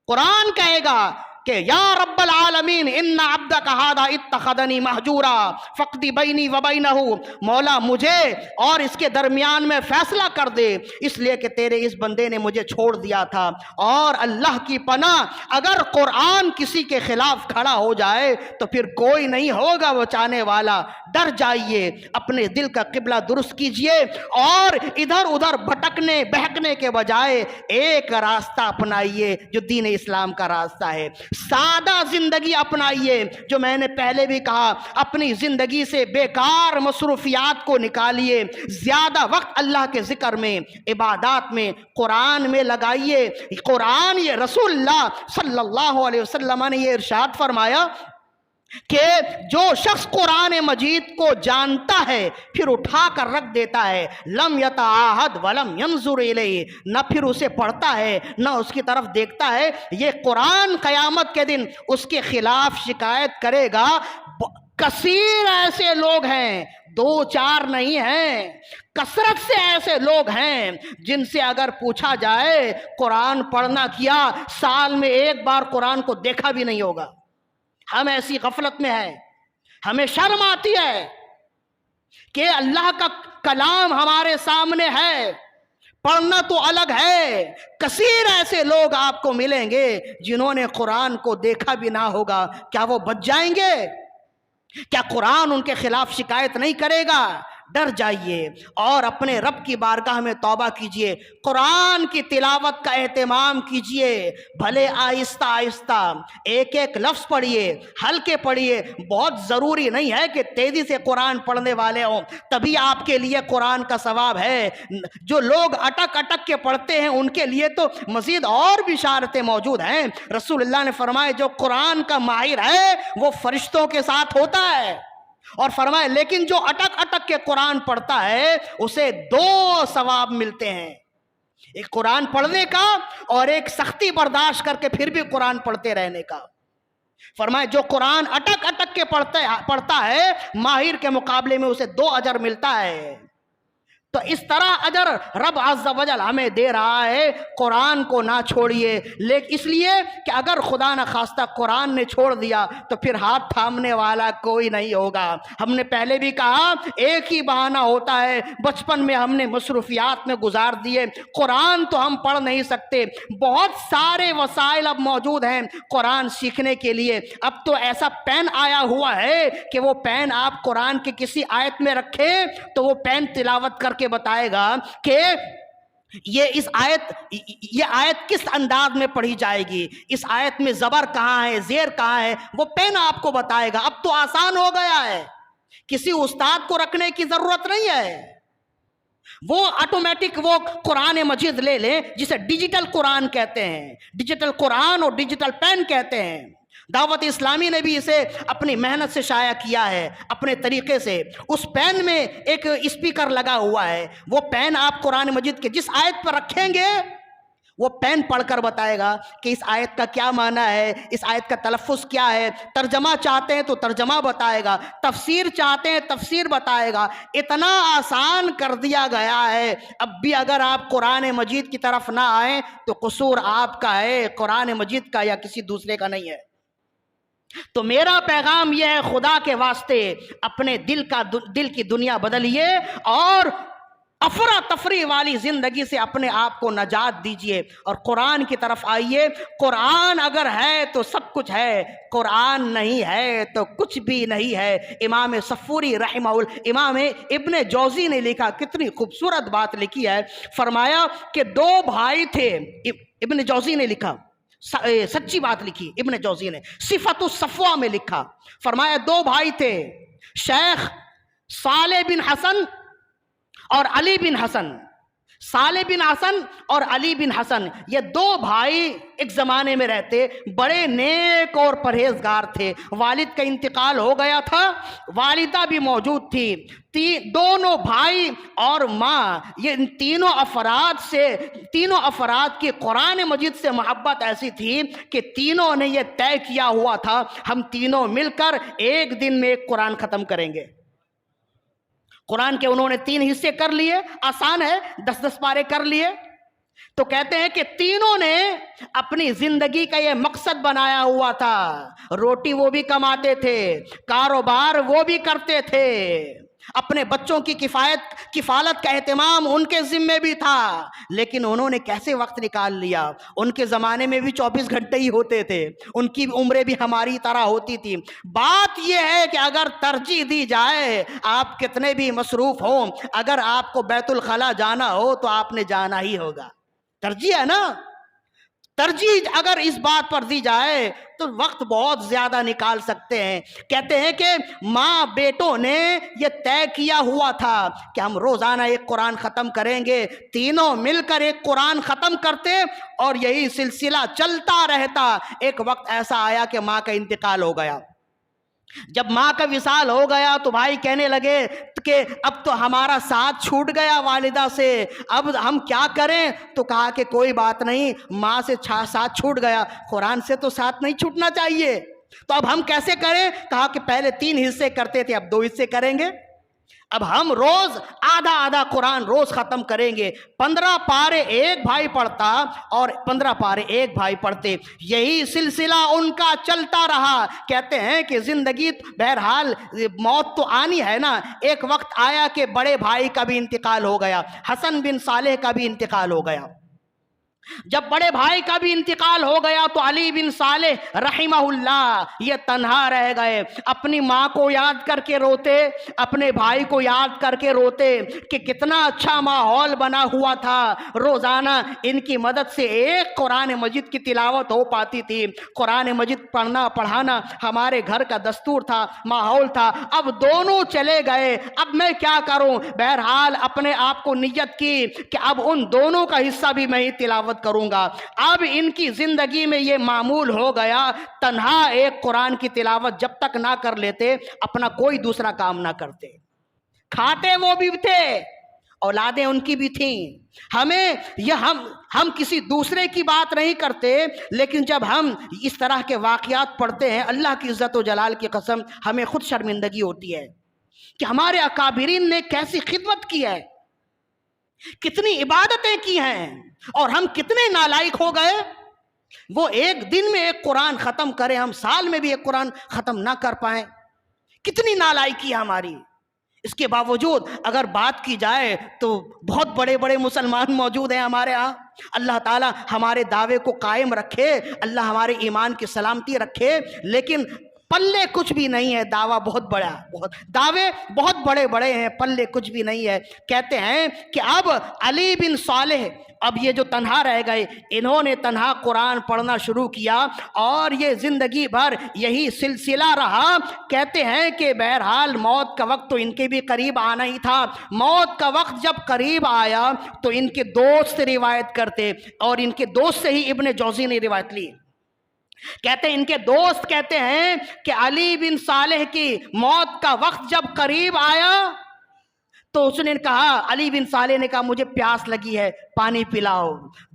قرآن کہے گا کہ یا رب العالمین ان عبدک ھذا اتخذنی مہجورا فاقض بینی وبینہ، مولا مجھے اور اس کے درمیان میں فیصلہ کر دے، اس لیے کہ تیرے اس بندے نے مجھے چھوڑ دیا تھا۔ اور اللہ کی پناہ اگر قرآن کسی کے خلاف کھڑا ہو جائے تو پھر کوئی نہیں ہوگا بچانے والا۔ ڈر جائیے، اپنے دل کا قبلہ درست کیجئے اور ادھر ادھر بھٹکنے بہکنے کے بجائے ایک راستہ اپنائیے جو دین اسلام کا راستہ ہے۔ سادہ زندگی اپنائیے، جو میں نے پہلے بھی کہا، اپنی زندگی سے بیکار مصروفیات کو نکالیے، زیادہ وقت اللہ کے ذکر میں، عبادات میں، قرآن میں لگائیے۔ قرآن، یہ رسول اللہ صلی اللہ علیہ وسلم نے یہ ارشاد فرمایا کہ جو شخص قرآن مجید کو جانتا ہے پھر اٹھا کر رکھ دیتا ہے، لم یتعاہد ولم ینظر الیہ، نہ پھر اسے پڑھتا ہے نہ اس کی طرف دیکھتا ہے، یہ قرآن قیامت کے دن اس کے خلاف شکایت کرے گا۔ کثیر ایسے لوگ ہیں، دو چار نہیں ہیں، کثرت سے ایسے لوگ ہیں جن سے اگر پوچھا جائے قرآن پڑھنا کیا، سال میں ایک بار قرآن کو دیکھا بھی نہیں ہوگا۔ ہم ایسی غفلت میں ہیں، ہمیں شرم آتی ہے کہ اللہ کا کلام ہمارے سامنے ہے، پڑھنا تو الگ ہے۔ کثیر ایسے لوگ آپ کو ملیں گے جنہوں نے قرآن کو دیکھا بھی نہ ہوگا، کیا وہ بچ جائیں گے؟ کیا قرآن ان کے خلاف شکایت نہیں کرے گا؟ ڈر جائیے اور اپنے رب کی بارگاہ میں توبہ کیجئے، قرآن کی تلاوت کا اہتمام کیجئے، بھلے آہستہ آہستہ ایک ایک لفظ پڑھیے، ہلکے پڑھیے، بہت ضروری نہیں ہے کہ تیزی سے قرآن پڑھنے والے ہوں تبھی آپ کے لیے قرآن کا ثواب ہے۔ جو لوگ اٹک اٹک کے پڑھتے ہیں ان کے لیے تو مزید اور بشارتیں موجود ہیں۔ رسول اللہ نے فرمایا جو قرآن کا ماہر ہے وہ فرشتوں کے ساتھ ہوتا ہے، اور فرمائے لیکن جو اٹک اٹک کے قرآن پڑھتا ہے اسے دو ثواب ملتے ہیں، ایک قرآن پڑھنے کا اور ایک سختی برداشت کر کے پھر بھی قرآن پڑھتے رہنے کا۔ فرمائے جو قرآن اٹک اٹک کے پڑھتا ہے ماہر کے مقابلے میں اسے 2 اجر ملتا ہے۔ تو اس طرح اجر رب عز و جل ہمیں دے رہا ہے، قرآن کو نہ چھوڑیے، لیکن اس لیے کہ اگر خدا نہ خواستہ قرآن نے چھوڑ دیا تو پھر ہاتھ تھامنے والا کوئی نہیں ہوگا۔ ہم نے پہلے بھی کہا ایک ہی بہانہ ہوتا ہے، بچپن میں ہم نے مصروفیات میں گزار دیے، قرآن تو ہم پڑھ نہیں سکتے۔ بہت سارے وسائل اب موجود ہیں قرآن سیکھنے کے لیے۔ اب تو ایسا پین آیا ہوا ہے کہ وہ پین آپ قرآن کے کسی آیت میں رکھیں تو وہ پین تلاوت کر کے بتائے گا کہ یہ آیت کس انداز میں پڑھی جائے گی، اس آیت میں زبر کہاں ہے، زیر کہاں ہے، وہ پین آپ کو بتائے گا۔ اب تو آسان ہو گیا ہے، کسی استاد کو رکھنے کی ضرورت نہیں ہے، وہ آٹومیٹک وہ قرآن مجید لے لیں جسے ڈیجیٹل قرآن کہتے ہیں، ڈیجیٹل قرآن اور ڈیجیٹل پین کہتے ہیں۔ دعوت اسلامی نے بھی اسے اپنی محنت سے شائع کیا ہے، اپنے طریقے سے۔ اس پین میں ایک اسپیکر لگا ہوا ہے، وہ پین آپ قرآن مجید کے جس آیت پر رکھیں گے وہ پین پڑھ کر بتائے گا کہ اس آیت کا کیا معنی ہے، اس آیت کا تلفظ کیا ہے۔ ترجمہ چاہتے ہیں تو ترجمہ بتائے گا، تفسیر چاہتے ہیں تفسیر بتائے گا۔ اتنا آسان کر دیا گیا ہے۔ اب بھی اگر آپ قرآن مجید کی طرف نہ آئیں تو قصور آپ کا ہے، قرآن مجید کا یا کسی دوسرے کا نہیں ہے۔ تو میرا پیغام یہ ہے، خدا کے واسطے اپنے دل کی دنیا بدلیے اور افراتفری والی زندگی سے اپنے آپ کو نجات دیجئے اور قرآن کی طرف آئیے۔ قرآن اگر ہے تو سب کچھ ہے، قرآن نہیں ہے تو کچھ بھی نہیں ہے۔ امام صفوری امام ابن جوزی نے لکھا، کتنی خوبصورت بات لکھی ہے، فرمایا کہ 2 بھائی تھے۔ ابن جوزی نے لکھا، سچی بات لکھی ابن جوزی نے، صفت الصفوہ میں لکھا، فرمایا 2 بھائی تھے، شیخ صالح بن حسن اور علی بن حسن۔ صالح بن حسن اور علی بن حسن یہ دو بھائی ایک زمانے میں رہتے، بڑے نیک اور پرہیزگار تھے۔ والد کا انتقال ہو گیا تھا، والدہ بھی موجود تھی۔ دونوں بھائی اور ماں، یہ ان تینوں افراد کی قرآن مجید سے محبت ایسی تھی کہ تینوں نے یہ طے کیا ہوا تھا ہم تینوں مل کر ایک دن میں ایک قرآن ختم کریں گے۔ قرآن کے انہوں نے 3 حصے کر لیے، آسان ہے، 10 پارے کر لیے۔ تو کہتے ہیں کہ تینوں نے اپنی زندگی کا یہ مقصد بنایا ہوا تھا، روٹی وہ بھی کماتے تھے، کاروبار وہ بھی کرتے تھے، اپنے بچوں کی کفالت کا اہتمام ان کے ذمے بھی تھا، لیکن انہوں نے کیسے وقت نکال لیا۔ ان کے زمانے میں بھی 24 گھنٹے ہی ہوتے تھے، ان کی عمریں بھی ہماری طرح ہوتی تھی۔ بات یہ ہے کہ اگر ترجیح دی جائے، آپ کتنے بھی مصروف ہوں، اگر آپ کو بیت الخلا جانا ہو تو آپ نے جانا ہی ہوگا۔ ترجیح ہے نا، ترجیح اگر اس بات پر دی جائے تو وقت بہت زیادہ نکال سکتے ہیں۔ کہتے ہیں کہ ماں بیٹوں نے یہ طے کیا ہوا تھا کہ ہم روزانہ ایک قرآن ختم کریں گے، تینوں مل کر ایک قرآن ختم کرتے اور یہی سلسلہ چلتا رہتا۔ ایک وقت ایسا آیا کہ ماں کا انتقال ہو گیا۔ جب ماں کا وصال ہو گیا تو بھائی کہنے لگے کہ اب تو ہمارا ساتھ چھوٹ گیا والدہ سے، اب ہم کیا کریں؟ تو کہا کہ کوئی بات نہیں، ماں سے ساتھ چھوٹ گیا، قرآن سے تو ساتھ نہیں چھوٹنا چاہیے، تو اب ہم کیسے کریں؟ کہا کہ پہلے 3 حصے کرتے تھے، اب 2 حصے کریں گے۔ اب ہم روز آدھا قرآن روز ختم کریں گے۔ 15 پارے ایک بھائی پڑھتا اور 15 پارے ایک بھائی پڑھتے، یہی سلسلہ ان کا چلتا رہا۔ کہتے ہیں کہ زندگی بہرحال موت تو آنی ہے نا۔ ایک وقت آیا کہ بڑے بھائی کا بھی انتقال ہو گیا، حسن بن صالح کا بھی انتقال ہو گیا۔ جب بڑے بھائی کا بھی انتقال ہو گیا تو علی بن صالح رحمہ اللہ یہ تنہا رہ گئے، اپنی ماں کو یاد کر کے روتے، اپنے بھائی کو یاد کر کے روتے کہ کتنا اچھا ماحول بنا ہوا تھا، روزانہ ان کی مدد سے ایک قرآن مجید کی تلاوت ہو پاتی تھی، قرآن مجید پڑھانا ہمارے گھر کا دستور تھا، ماحول تھا۔ اب دونوں چلے گئے، اب میں کیا کروں؟ بہرحال اپنے آپ کو نیت کی کہ اب ان دونوں کا حصہ بھی میں ہی تلاوت کروں گا۔ اب ان کی زندگی میں یہ معمول ہو گیا، تنہا ایک قرآن کی تلاوت جب تک نہ کر لیتے اپنا کوئی دوسرا کام نہ کرتے۔ کھاتے وہ بھی تھے، اولادیں ان کی بھی تھیں۔ ہم کسی دوسرے کی بات نہیں کرتے، لیکن جب ہم اس طرح کے واقعات پڑھتے ہیں، اللہ کی عزت و جلال کی قسم ہمیں خود شرمندگی ہوتی ہے کہ ہمارے اکابرین نے کیسی خدمت کی ہے، کتنی عبادتیں کی ہیں، اور ہم کتنے نالائق ہو گئے۔ وہ ایک دن میں ایک قرآن ختم کریں، ہم سال میں بھی ایک قرآن ختم نہ کر پائیں، کتنی نالائکی ہے ہماری۔ اس کے باوجود اگر بات کی جائے تو بہت بڑے بڑے مسلمان موجود ہیں ہمارے ہاں۔ اللہ تعالیٰ ہمارے دعوے کو قائم رکھے، اللہ ہمارے ایمان کی سلامتی رکھے، لیکن پلے کچھ بھی نہیں ہے۔ دعویٰ دعوے بہت بڑے بڑے ہیں، پلے کچھ بھی نہیں ہے۔ کہتے ہیں کہ اب علی بن صالح اب یہ جو تنہا رہ گئے، انہوں نے تنہا قرآن پڑھنا شروع کیا اور یہ زندگی بھر یہی سلسلہ رہا۔ کہتے ہیں کہ بہرحال موت کا وقت تو ان کے بھی قریب آنا ہی تھا۔ موت کا وقت جب قریب آیا تو ان کے دوست روایت کرتے، اور ان کے دوست سے ہی ابن جوزی نے روایت لی۔ کہتے ہیں ان کے دوست کہتے ہیں کہ علی بن صالح کی موت کا وقت جب قریب آیا تو اس نے کہا، علی بن صالح نے کہا مجھے پیاس لگی ہے، پانی پلاؤ۔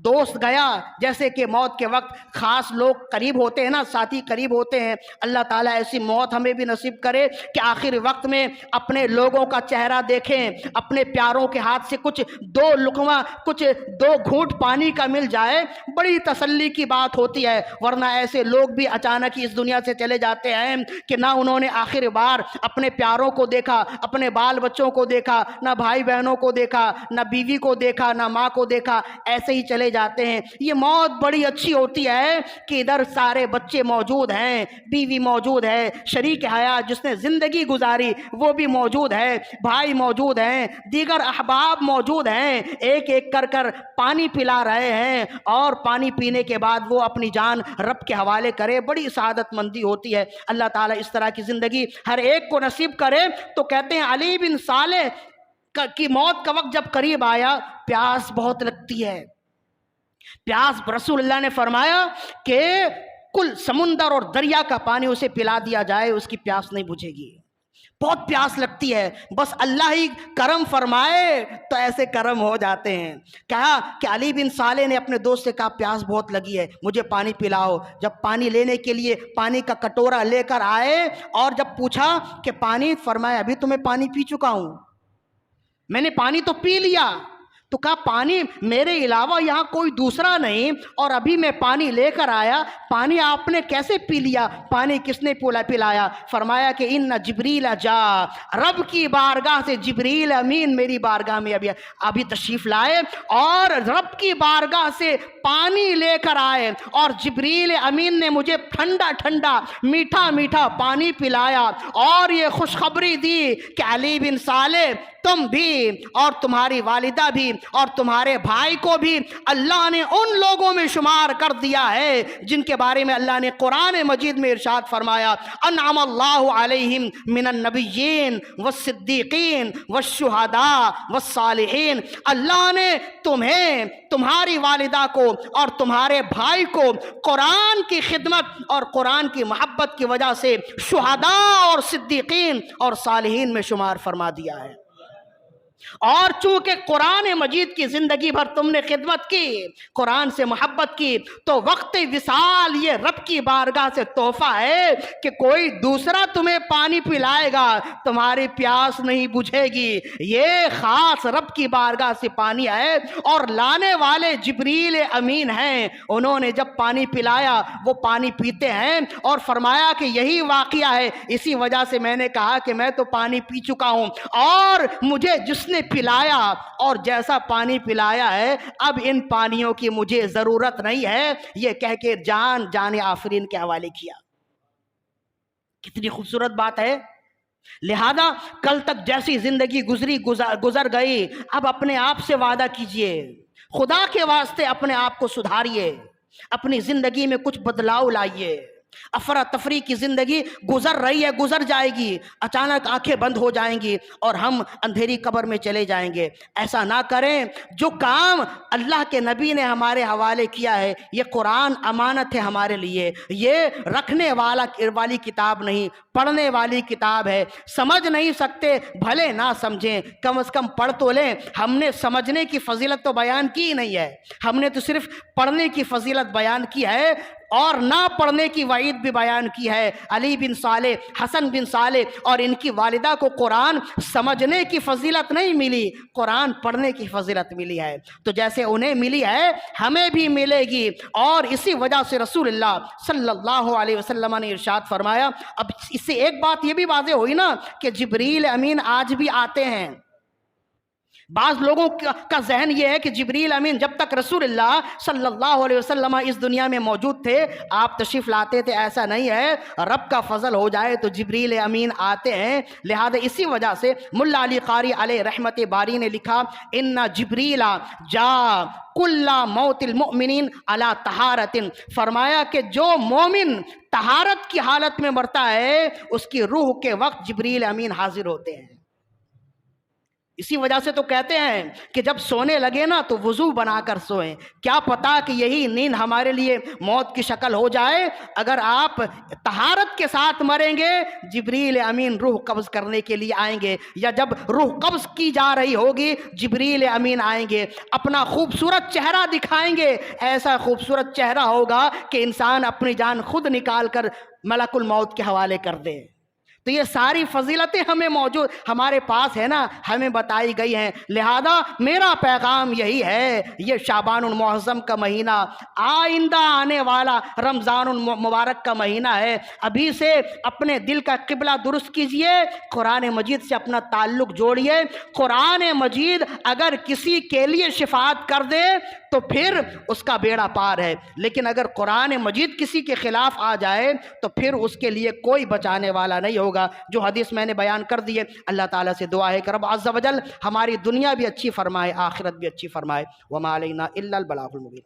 دوست گیا، جیسے کہ موت کے وقت خاص لوگ قریب ہوتے ہیں نا، ساتھی قریب ہوتے ہیں۔ اللہ تعالیٰ ایسی موت ہمیں بھی نصیب کرے کہ آخر وقت میں اپنے لوگوں کا چہرہ دیکھیں، اپنے پیاروں کے ہاتھ سے کچھ 2 لقمہ، کچھ 2 گھونٹ پانی کا مل جائے، بڑی تسلی کی بات ہوتی ہے۔ ورنہ ایسے لوگ بھی اچانک ہی اس دنیا سے چلے جاتے ہیں کہ نہ انہوں نے آخر بار اپنے پیاروں کو دیکھا، اپنے بال بچوں کو دیکھا، نہ بھائی بہنوں کو دیکھا، نہ بیوی کو دیکھا، نہ ماں کو دیکھا، ایسے ہی چلے جاتے ہیں۔ یہ موت بڑی اچھی ہوتی ہے کہ ادھر سارے بچے موجود ہیں، بیوی موجود ہے، شریک حیات جس نے زندگی گزاری وہ بھی موجود ہے، بھائی موجود ہیں، دیگر احباب موجود ہیں، ایک ایک کر پانی پلا رہے ہیں، اور پانی پینے کے بعد وہ اپنی جان رب کے حوالے کرے، بڑی سعادت مندی ہوتی ہے۔ اللہ تعالیٰ اس طرح کی زندگی ہر ایک کو نصیب کرے۔ تو کہتے ہیں علی بن صالح کہ موت کا وقت جب قریب آیا، پیاس بہت لگتی ہے، پیاس رسول اللہ نے فرمایا کہ کل سمندر اور دریا کا پانی اسے پلا دیا جائے، اس کی پیاس نہیں بجھے گی، بہت پیاس لگتی ہے، بس اللہ ہی کرم فرمائے تو ایسے کرم ہو جاتے ہیں۔ کہا کہ علی بن صالح نے اپنے دوست سے کہا پیاس بہت لگی ہے، مجھے پانی پلاؤ۔ جب پانی لینے کے لیے پانی کا کٹورا لے کر آئے اور جب پوچھا کہ پانی، فرمایا ابھی تو میں پانی پی چکا ہوں، میں نے پانی تو پی لیا۔ تو کہا پانی میرے علاوہ یہاں کوئی دوسرا نہیں، اور ابھی میں پانی لے کر آیا، پانی آپ نے کیسے پی لیا؟ پانی کس نے پلایا؟ فرمایا کہ ان جبریل جا، رب کی بارگاہ سے جبریل امین میری بارگاہ میں ابھی تشریف لائے اور رب کی بارگاہ سے پانی لے کر آئے، اور جبریل امین نے مجھے ٹھنڈا ٹھنڈا میٹھا میٹھا پانی پلایا اور یہ خوشخبری دی کہ علی بن صالح تم بھی اور تمہاری والدہ بھی اور تمہارے بھائی کو بھی اللہ نے ان لوگوں میں شمار کر دیا ہے جن کے بارے میں اللہ نے قرآن مجید میں ارشاد فرمایا، انعم اللہ علیہم من النبیین والصدیقین والشہداء والصالحین۔ اللہ نے تمہیں، تمہاری والدہ کو اور تمہارے بھائی کو قرآن کی خدمت اور قرآن کی محبت کی وجہ سے شہداء اور صدیقین اور صالحین میں شمار فرما دیا ہے۔ اور چونکہ قرآن مجید کی زندگی بھر تم نے خدمت کی، قرآن سے محبت کی، تو وقت وصال یہ رب کی بارگاہ سے تحفہ ہے کہ کوئی دوسرا تمہیں پانی پلائے گا، تمہاری پیاس نہیں بجھے گی، یہ خاص رب کی بارگاہ سے پانی ہے، اور لانے والے جبریل امین ہیں، انہوں نے جب پانی پلایا وہ پانی پیتے ہیں، اور فرمایا کہ یہی واقعہ ہے، اسی وجہ سے میں نے کہا کہ میں تو پانی پی چکا ہوں، اور مجھے جس نے پلایا اور جیسا پانی پلایا ہے اب ان پانیوں کی مجھے ضرورت نہیں ہے، یہ کہہ کے جان آفرین کے حوالے کیا۔ کتنی خوبصورت بات ہے۔ لہذا کل تک جیسی زندگی گزر گئی، اب اپنے آپ سے وعدہ کیجئے، خدا کے واسطے اپنے آپ کو سدھاریے، اپنی زندگی میں کچھ بدلاؤ لائیے۔ افراتفری کی زندگی گزر رہی ہے، گزر جائے گی، اچانک آنکھیں بند ہو جائیں گی اور ہم اندھیری قبر میں چلے جائیں گے۔ ایسا نہ کریں۔ جو کام اللہ کے نبی نے ہمارے حوالے کیا ہے، یہ قرآن امانت ہے ہمارے لیے، یہ رکھنے والی کتاب نہیں، پڑھنے والی کتاب ہے۔ سمجھ نہیں سکتے بھلے نہ سمجھیں، کم از کم پڑھ تو لیں۔ ہم نے سمجھنے کی فضیلت تو بیان کی نہیں ہے، ہم نے تو صرف پڑھنے کی فضیلت بیان کی ہے اور نہ پڑھنے کی وعید بھی بیان کی ہے۔ علی بن صالح، حسن بن صالح اور ان کی والدہ کو قرآن سمجھنے کی فضیلت نہیں ملی، قرآن پڑھنے کی فضیلت ملی ہے، تو جیسے انہیں ملی ہے ہمیں بھی ملے گی۔ اور اسی وجہ سے رسول اللہ صلی اللہ علیہ وسلم نے ارشاد فرمایا۔ اب اس سے ایک بات یہ بھی واضح ہوئی نا کہ جبریل امین آج بھی آتے ہیں۔ بعض لوگوں کا ذہن یہ ہے کہ جبریل امین جب تک رسول اللہ صلی اللہ علیہ وسلم اس دنیا میں موجود تھے آپ تشریف لاتے تھے، ایسا نہیں ہے۔ رب کا فضل ہو جائے تو جبریل امین آتے ہیں۔ لہذا اسی وجہ سے ملا علی قاری علیہ رحمت باری نے لکھا، ان جبریل جا کل موت المؤمنین علی طہارت، فرمایا کہ جو مومن طہارت کی حالت میں مرتا ہے اس کی روح کے وقت جبریل امین حاضر ہوتے ہیں۔ اسی وجہ سے تو کہتے ہیں کہ جب سونے لگے نا تو وضو بنا کر سوئیں، کیا پتا کہ یہی نیند ہمارے لیے موت کی شکل ہو جائے۔ اگر آپ طہارت کے ساتھ مریں گے جبریل امین روح قبض کرنے کے لیے آئیں گے، یا جب روح قبض کی جا رہی ہوگی جبریل امین آئیں گے، اپنا خوبصورت چہرہ دکھائیں گے، ایسا خوبصورت چہرہ ہوگا کہ انسان اپنی جان خود نکال کر ملک الموت کے حوالے کر دے۔ تو یہ ساری فضیلتیں ہمیں موجود ہمارے پاس ہے نا، ہمیں بتائی گئی ہیں۔ لہذا میرا پیغام یہی ہے، یہ شعبان المعظم کا مہینہ، آئندہ آنے والا رمضان المبارک کا مہینہ ہے، ابھی سے اپنے دل کا قبلہ درست کیجئے، قرآن مجید سے اپنا تعلق جوڑیے۔ قرآن مجید اگر کسی کے لیے شفاعت کر دے تو پھر اس کا بیڑا پار ہے، لیکن اگر قرآن مجید کسی کے خلاف آ جائے تو پھر اس کے لیے کوئی بچانے والا نہیں ہوگا۔ جو حدیث میں نے بیان کر دی ہے، اللہ تعالیٰ سے دعا ہے کہ رب عز و جل ہماری دنیا بھی اچھی فرمائے، آخرت بھی اچھی فرمائے۔ وما علینا الا البلاغ المبین۔